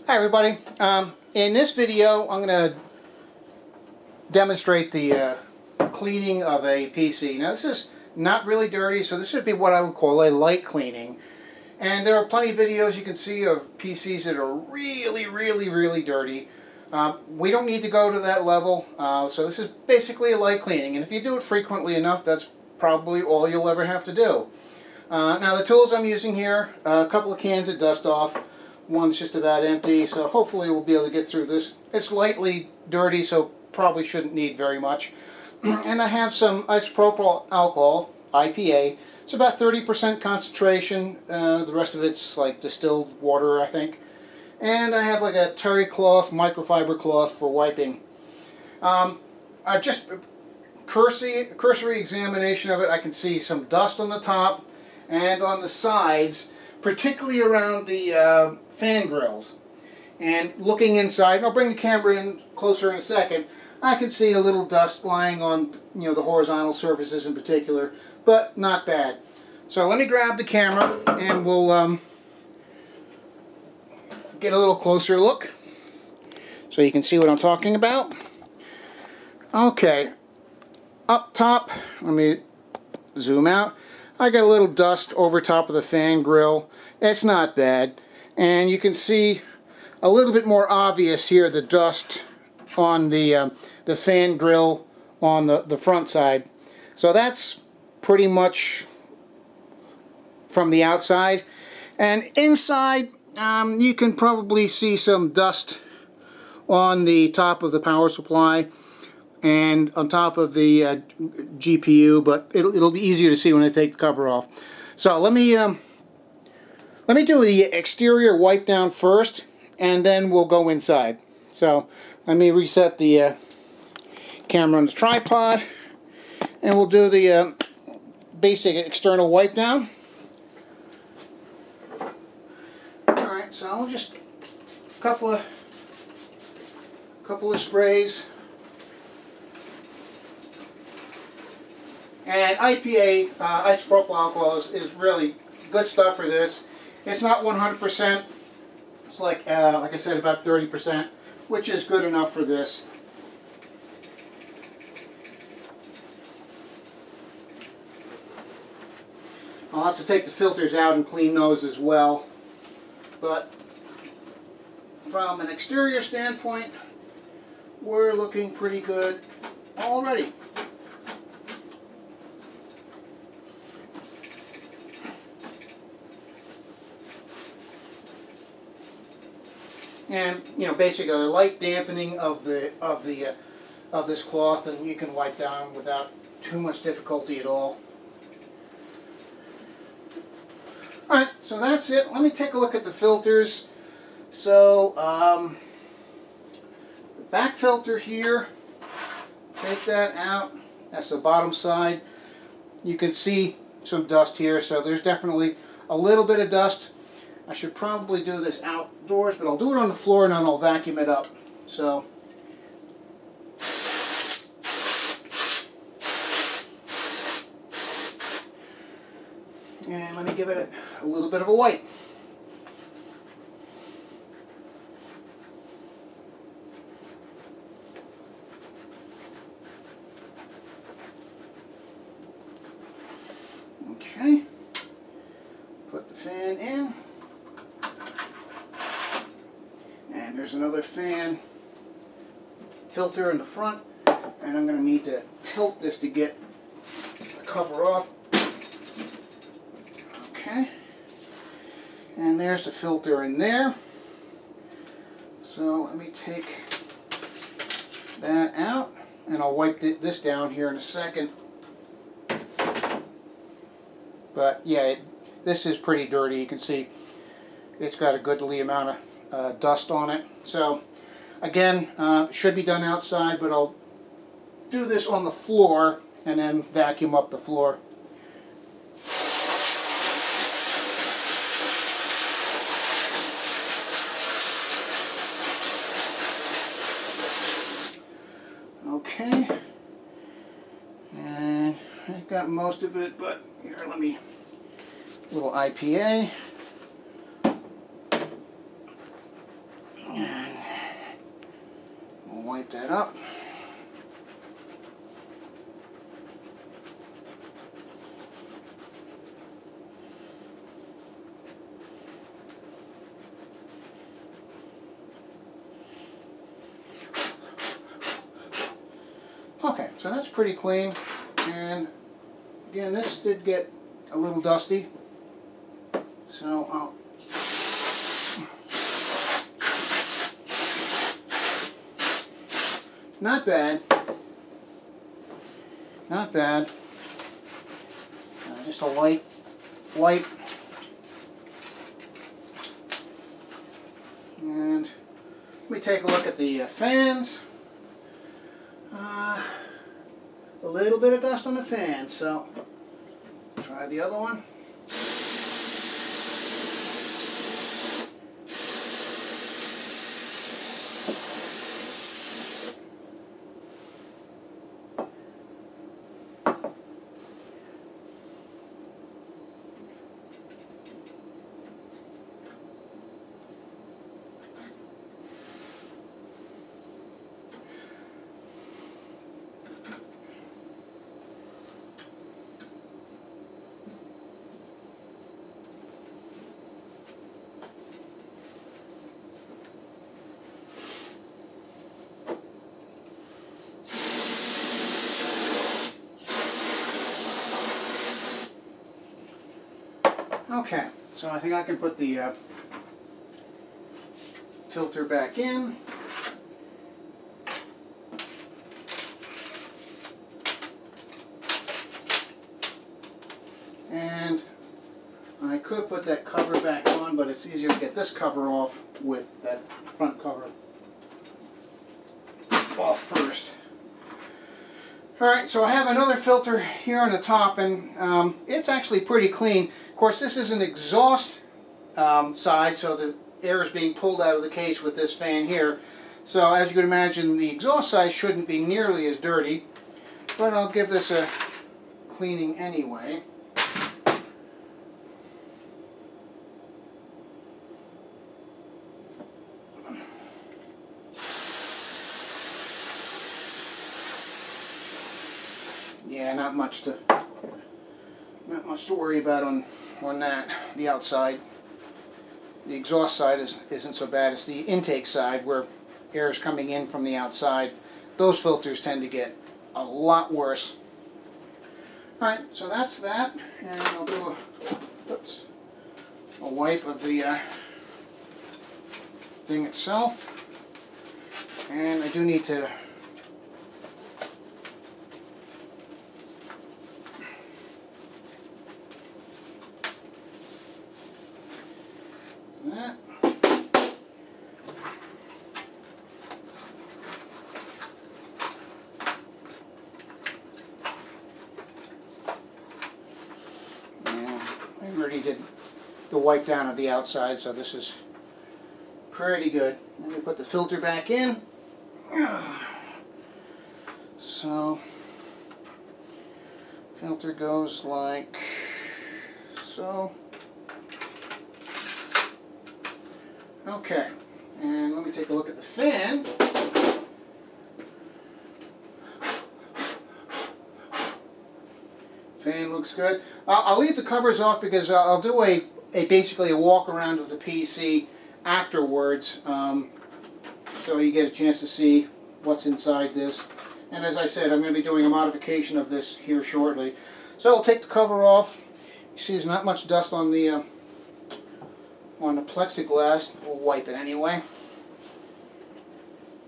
Hi everybody. In this video I'm going to demonstrate the cleaning of a PC. Now this is not really dirty, so this should be what I would call a light cleaning. And there are plenty of videos you can see of PCs that are really dirty. We don't need to go to that level, so this is basically a light cleaning. And if you do it frequently enough, that's probably all you'll ever have to do. Now the tools I'm using here, a couple of cans of dust off. One's just about empty, so hopefully we'll be able to get through this. It's lightly dirty, so probably shouldn't need very much. And I have some isopropyl alcohol, IPA. It's about 30% concentration. The rest of it's like distilled water, I think. And I have like a terry cloth, microfiber cloth for wiping. I just cursory examination of it. I can see some dust on the top and on the sides, particularly around the fan grills. And looking inside, and I'll bring the camera in closer in a second, I can see a little dust lying on, the horizontal surfaces in particular, but not bad. So let me grab the camera and we'll get a little closer look so you can see what I'm talking about. Okay, up top, let me zoom out. I got a little dust over top of the fan grill. It's not bad. And you can see a little bit more obvious here the dust on the fan grill on the front side. So that's pretty much from the outside. And inside, you can probably see some dust on the top of the power supply and on top of the GPU, but it'll be easier to see when I take the cover off. So let me do the exterior wipe down first, and then we'll go inside. So let me reset the camera on the tripod, and we'll do the basic external wipe down. Alright, so just a couple of sprays. And IPA, isopropyl alcohol, is really good stuff for this. It's not 100%. It's like I said, about 30%, which is good enough for this. I'll have to take the filters out and clean those as well. But from an exterior standpoint, we're looking pretty good already. And basically a light dampening of this cloth, and you can wipe down without too much difficulty at all. All right, so that's it. Let me take a look at the filters. So the back filter here, take that out. That's the bottom side. You can see some dust here, so there's definitely a little bit of dust. I should probably do this outdoors, but I'll do it on the floor and then I'll vacuum it up. So, and let me give it a little bit of a wipe. Okay, put the fan in. And there's another fan filter in the front, and I'm going to need to tilt this to get the cover off. Okay, and there's the filter in there. So let me take that out, and I'll wipe this down here in a second. But yeah, this is pretty dirty. You can see it's got a goodly amount of dust on it. So again, should be done outside, but I'll do this on the floor and then vacuum up the floor. Okay, and I've got most of it, but here, let me, little IPA. wipe that up. Okay, so that's pretty clean, and again, this did get a little dusty, so I'll not bad, not bad. Just a light wipe, and let me take a look at the fans. A little bit of dust on the fan, so try the other one. Okay, so I think I can put the filter back in. And I could put that cover back on, but it's easier to get this cover off with that front cover off first. Alright, so I have another filter here on the top, and it's actually pretty clean. Of course, this is an exhaust side, so the air is being pulled out of the case with this fan here. So as you can imagine, the exhaust side shouldn't be nearly as dirty, but I'll give this a cleaning anyway. Yeah, not much to worry about on that. The outside, the exhaust side isn't so bad. It's the intake side where air is coming in from the outside. Those filters tend to get a lot worse. All right, so that's that, and I'll do a wipe of the thing itself, and I do need to that. And I already did the wipe down of the outside, so this is pretty good. Let me put the filter back in. So filter goes like so. Okay, and let me take a look at the fan. Fan looks good. I'll leave the covers off because I'll do basically a walk around of the PC afterwards, so you get a chance to see what's inside this. And as I said, I'm going to be doing a modification of this here shortly. So I'll take the cover off. You see there's not much dust on the plexiglass. We'll wipe it anyway.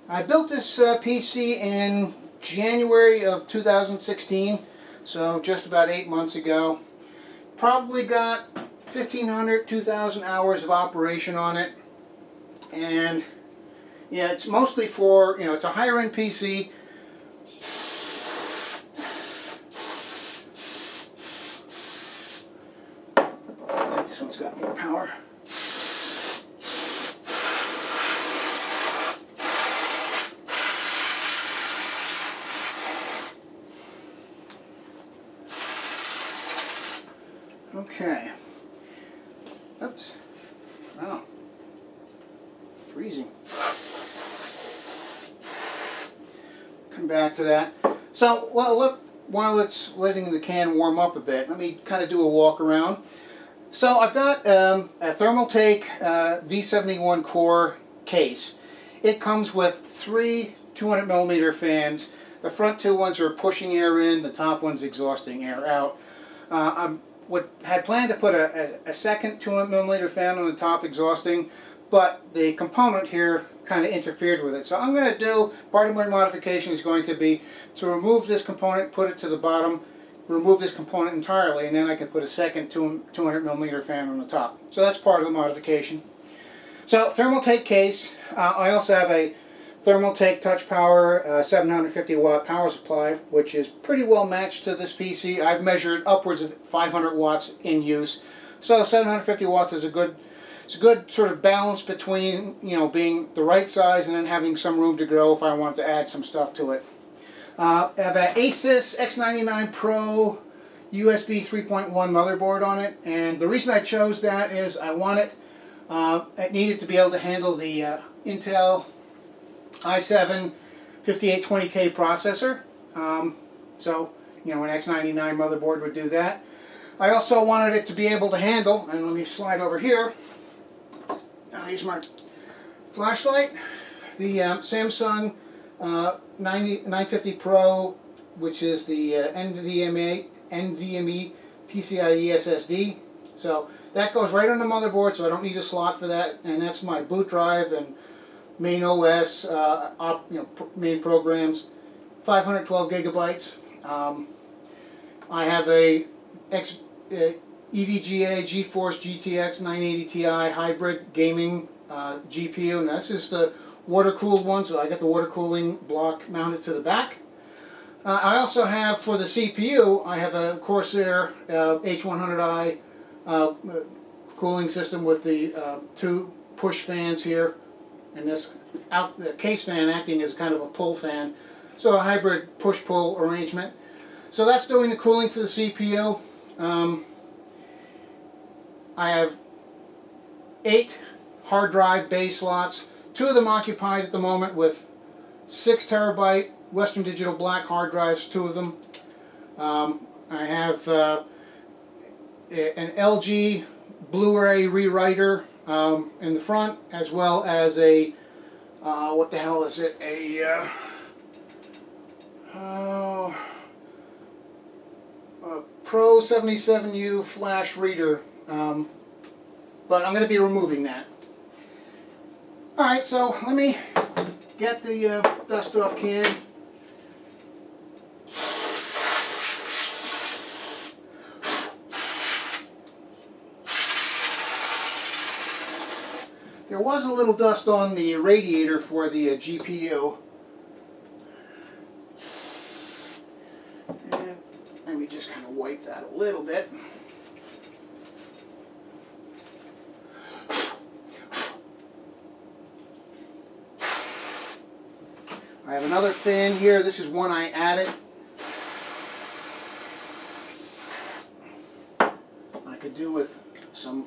I built this PC in January of 2016, so just about 8 months ago. Probably got 1,500, 2,000 hours of operation on it. And yeah, it's mostly for, it's a higher end PC. I think this one's got more power. Okay. Oops. Oh. Freezing. Getting back to that. So, well, look, while it's letting the can warm up a bit, let me kind of do a walk around. So I've got a Thermaltake V71 core case. It comes with 3 200mm fans. The front 2 ones are pushing air in, the top one's exhausting air out. I had planned to put a second 200mm fan on the top exhausting, but the component here kind of interfered with it. So I'm going to do, part of my modification is going to be to remove this component, put it to the bottom, remove this component entirely, and then I can put a second 200mm fan on the top. So that's part of the modification. So Thermaltake case. I also have a Thermaltake Touch Power 750 watt power supply, which is pretty well matched to this PC. I've measured upwards of 500 watts in use. So 750 watts is it's a good sort of balance between, you know, being the right size and then having some room to grow if I want to add some stuff to it. I have an Asus X99 Pro USB 3.1 motherboard on it, and the reason I chose that is it needed to be able to handle the Intel i7 5820K processor. So, you know, an X99 motherboard would do that. I also wanted it to be able to handle, and let me slide over here. I'll use my flashlight. The Samsung 950 Pro, which is the NVMe PCIe SSD. So that goes right on the motherboard, so I don't need a slot for that. And that's my boot drive and main OS, main programs. 512 gigabytes. I have a EVGA GeForce GTX 980 Ti hybrid gaming GPU, and this is the water-cooled one, so I got the water cooling block mounted to the back. I also have, for the CPU, I have a Corsair H100i cooling system with the 2 push fans here, and this case fan acting as kind of a pull fan. So a hybrid push-pull arrangement. So that's doing the cooling for the CPU. I have 8 hard drive bay slots. 2 of them occupied at the moment with 6 terabyte Western Digital black hard drives, 2 of them. I have an LG Blu-ray rewriter in the front, as well as a, what the hell is it, a Pro 77U flash reader, but I'm going to be removing that. Alright, so let me get the dust off can. There was a little dust on the radiator for the GPU. And let me just kind of wipe that a little bit. I have another fan here. This is one I added. I could do with some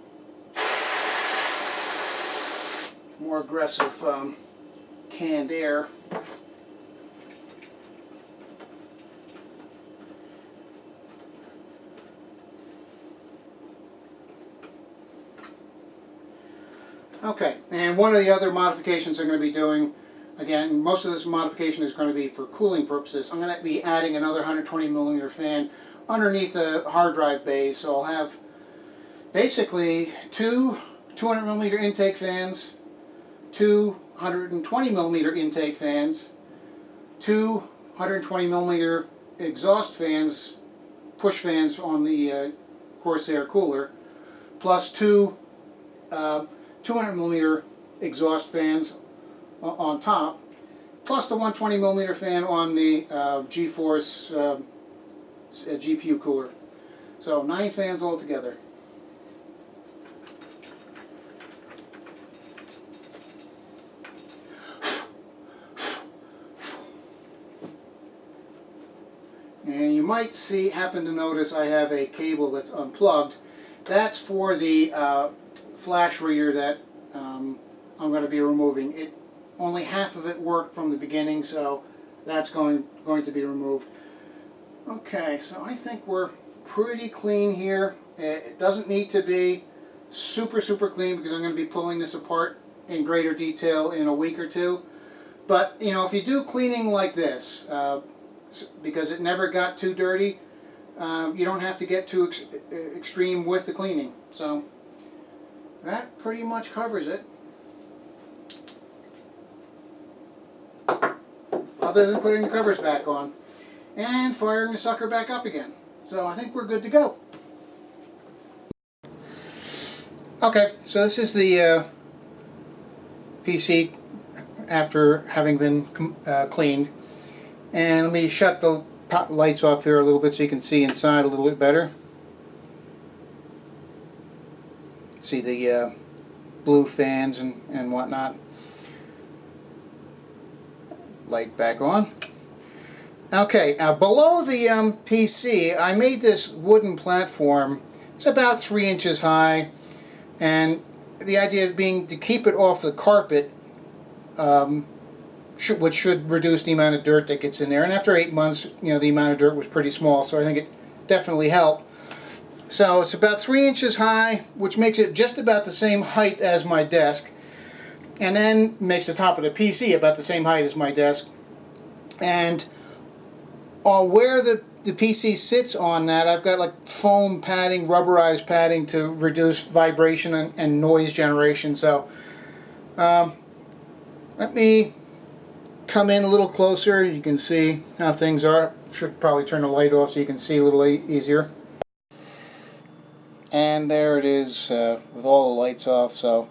more aggressive canned air. Okay, and one of the other modifications I'm going to be doing, again, most of this modification is going to be for cooling purposes. I'm going to be adding another 120mm fan underneath the hard drive bay, so I'll have basically 2 200mm intake fans, 2 120mm intake fans, 2 120mm exhaust fans, push fans on the Corsair cooler, plus 2 200mm exhaust fans on top, plus the 120mm fan on the GeForce GPU cooler. So 9 fans altogether. And you might happen to notice I have a cable that's unplugged. That's for the flash reader that I'm going to be removing. Only half of it worked from the beginning, so that's going to be removed. Okay, so I think we're pretty clean here. It doesn't need to be super clean because I'm going to be pulling this apart in greater detail in a week or two. But you know, if you do cleaning like this, because it never got too dirty, you don't have to get too extreme with the cleaning. So that pretty much covers it. Other than putting the covers back on and firing the sucker back up again. So I think we're good to go. Okay, so this is the PC after having been cleaned. And let me shut the lights off here a little bit so you can see inside a little bit better. See the blue fans and whatnot. Light back on. Okay, below the PC, I made this wooden platform. It's about 3 inches high, and the idea being to keep it off the carpet, which should reduce the amount of dirt that gets in there. And after 8 months, you know, the amount of dirt was pretty small, so I think it definitely helped. So it's about 3 inches high, which makes it just about the same height as my desk, and then makes the top of the PC about the same height as my desk. And where the PC sits on that, I've got like foam padding, rubberized padding to reduce vibration and noise generation. So let me come in a little closer. You can see how things are. Should probably turn the light off so you can see a little easier. And there it is with all the lights off. So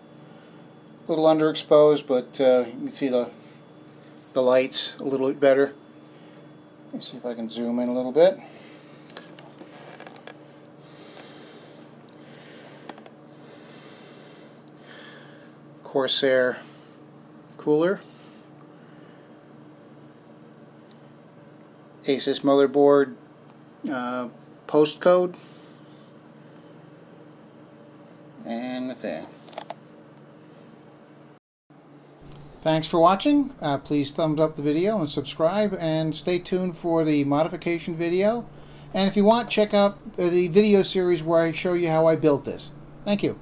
a little underexposed, but you can see the lights a little bit better. Let me see if I can zoom in a little bit. Corsair cooler. Asus motherboard postcode. And the thing. Thanks for watching. Please thumbs up the video and subscribe, and stay tuned for the modification video. And if you want, check out the video series where I show you how I built this. Thank you.